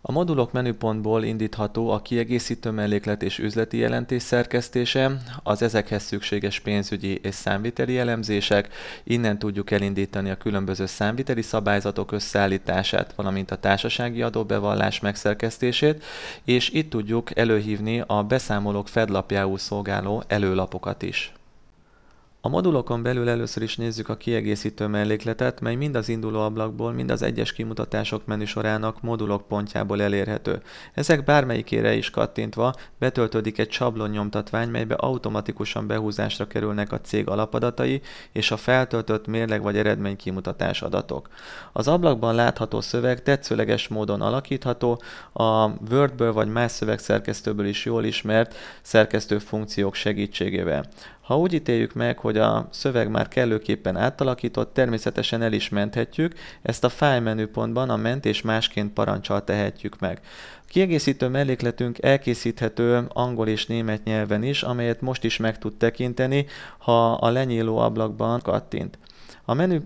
A modulok menüpontból indítható a kiegészítő melléklet és üzleti jelentés szerkesztése, az ezekhez szükséges pénzügyi és számviteli elemzések, innen tudjuk elindítani a különböző számviteli szabályzatok összeállítását, valamint a társasági adóbevallás megszerkesztését, és itt tudjuk előhívni a beszámolók fedlapjául szolgáló előlapokat is. A modulokon belül először is nézzük a kiegészítő mellékletet, mely mind az induló ablakból, mind az egyes kimutatások menüsorának modulok pontjából elérhető. Ezek bármelyikére is kattintva betöltődik egy sablon nyomtatvány, melybe automatikusan behúzásra kerülnek a cég alapadatai és a feltöltött mérleg vagy eredménykimutatás adatok. Az ablakban látható szöveg tetszőleges módon alakítható, a Wordből vagy más szövegszerkesztőből is jól ismert szerkesztő funkciók segítségével. Ha úgy ítéljük meg, hogy a szöveg már kellőképpen átalakított, természetesen el is menthetjük, ezt a File menüpontban a mentés másként paranccsal tehetjük meg. A kiegészítő mellékletünk elkészíthető angol és német nyelven is, amelyet most is meg tud tekinteni, ha a lenyíló ablakban kattint. A menü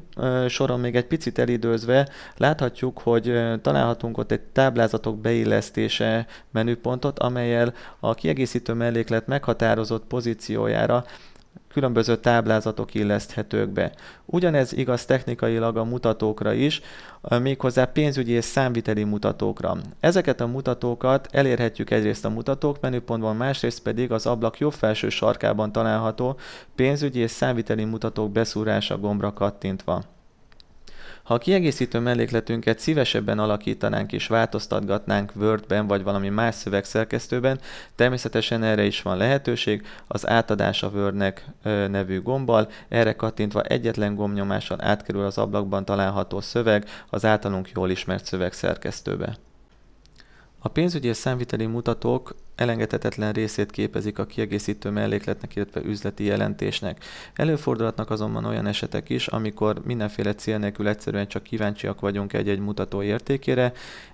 soron még egy picit elidőzve láthatjuk, hogy találhatunk ott egy táblázatok beillesztése menüpontot, amellyel a kiegészítő melléklet meghatározott pozíciójára különböző táblázatok illeszthetők be. Ugyanez igaz technikailag a mutatókra is, méghozzá pénzügyi és számviteli mutatókra. Ezeket a mutatókat elérhetjük egyrészt a mutatók menüpontban, másrészt pedig az ablak jobb felső sarkában található pénzügyi és számviteli mutatók beszúrása gombra kattintva. Ha a kiegészítő mellékletünket szívesebben alakítanánk és változtatgatnánk Wordben vagy valami más szövegszerkesztőben, természetesen erre is van lehetőség, az átadás a Wordnek nevű gombbal, erre kattintva egyetlen gombnyomással átkerül az ablakban található szöveg az általunk jól ismert szövegszerkesztőbe. A pénzügyi és számviteli mutatók elengedhetetlen részét képezik a kiegészítő mellékletnek, illetve üzleti jelentésnek. Előfordulhatnak azonban olyan esetek is, amikor mindenféle cél nélkül egyszerűen csak kíváncsiak vagyunk egy-egy mutató értékére,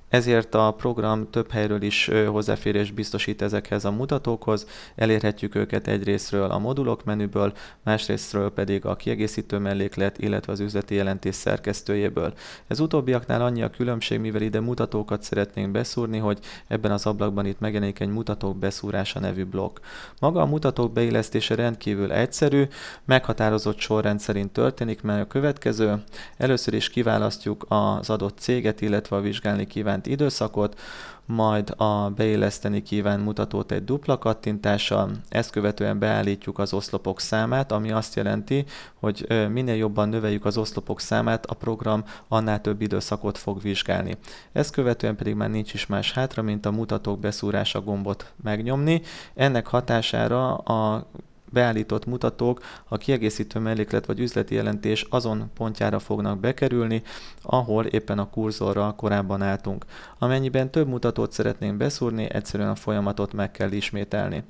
ezért a program több helyről is hozzáférést biztosít ezekhez a mutatókhoz, elérhetjük őket egyrészről a modulok menüből, másrésztről pedig a kiegészítő melléklet, illetve az üzleti jelentés szerkesztőjéből. Ez utóbbiaknál annyi a különbség, mivel ide mutatókat szeretnénk beszúrni, hogy ebben az ablakban itt megjelenik egy mutatók beszúrása nevű blokk. Maga a mutatók beillesztése rendkívül egyszerű, meghatározott sorrend szerint történik, mert a következő. Először is kiválasztjuk az adott céget, illetve a vizsgálni kívánt időszakot, majd a beilleszteni kívánt mutatót egy dupla kattintással, ezt követően beállítjuk az oszlopok számát, ami azt jelenti, hogy minél jobban növeljük az oszlopok számát, a program annál több időszakot fog vizsgálni. Ezt követően pedig már nincs is más hátra, mint a mutatók beszúrása gombot megnyomni. Ennek hatására a beállított mutatók a kiegészítő melléklet vagy üzleti jelentés azon pontjára fognak bekerülni, ahol éppen a kurzorral korábban álltunk. Amennyiben több mutatót szeretnénk beszúrni, egyszerűen a folyamatot meg kell ismételni.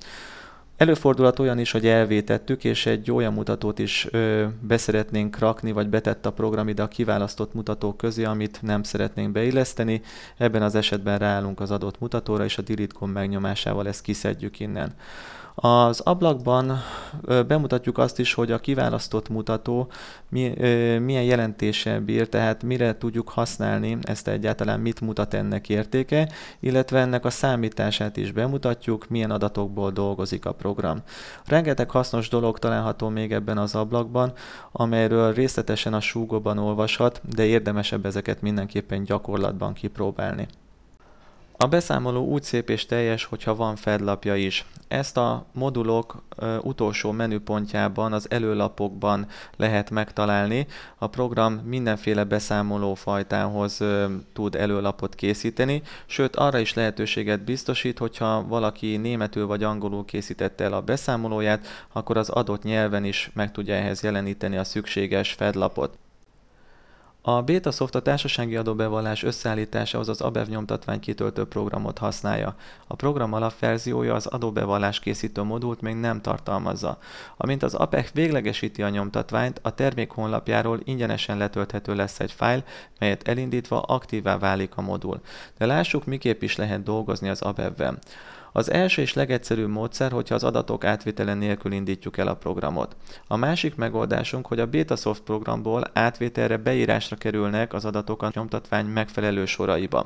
Előfordulhat olyan is, hogy elvétettük, és egy olyan mutatót is beszeretnénk rakni, vagy betett a program ide a kiválasztott mutatók közé, amit nem szeretnénk beilleszteni. Ebben az esetben ráállunk az adott mutatóra, és a delete gomb megnyomásával ezt kiszedjük innen. Az ablakban bemutatjuk azt is, hogy a kiválasztott mutató milyen jelentéssel bír, tehát mire tudjuk használni ezt egyáltalán, mit mutat ennek értéke, illetve ennek a számítását is bemutatjuk, milyen adatokból dolgozik a program. Rengeteg hasznos dolog található még ebben az ablakban, amelyről részletesen a súgóban olvashat, de érdemesebb ezeket mindenképpen gyakorlatban kipróbálni. A beszámoló úgy szép és teljes, hogyha van fedlapja is. Ezt a modulok utolsó menüpontjában, az előlapokban lehet megtalálni. A program mindenféle beszámoló fajtához tud előlapot készíteni, sőt arra is lehetőséget biztosít, hogyha valaki németül vagy angolul készítette el a beszámolóját, akkor az adott nyelven is meg tudja ehhez jeleníteni a szükséges fedlapot. A Betasoft a társasági adóbevallás összeállításához az ABEV nyomtatvány kitöltő programot használja. A program alapverziója az adóbevallás készítő modult még nem tartalmazza. Amint az APEV véglegesíti a nyomtatványt, a termék honlapjáról ingyenesen letölthető lesz egy fájl, melyet elindítva aktívvá válik a modul. De lássuk, miképp is lehet dolgozni az ABEV-vel. Az első és legegyszerűbb módszer, hogyha az adatok átvitele nélkül indítjuk el a programot. A másik megoldásunk, hogy a Betasoft programból átvételre beírásra kerülnek az adatok a nyomtatvány megfelelő soraiba.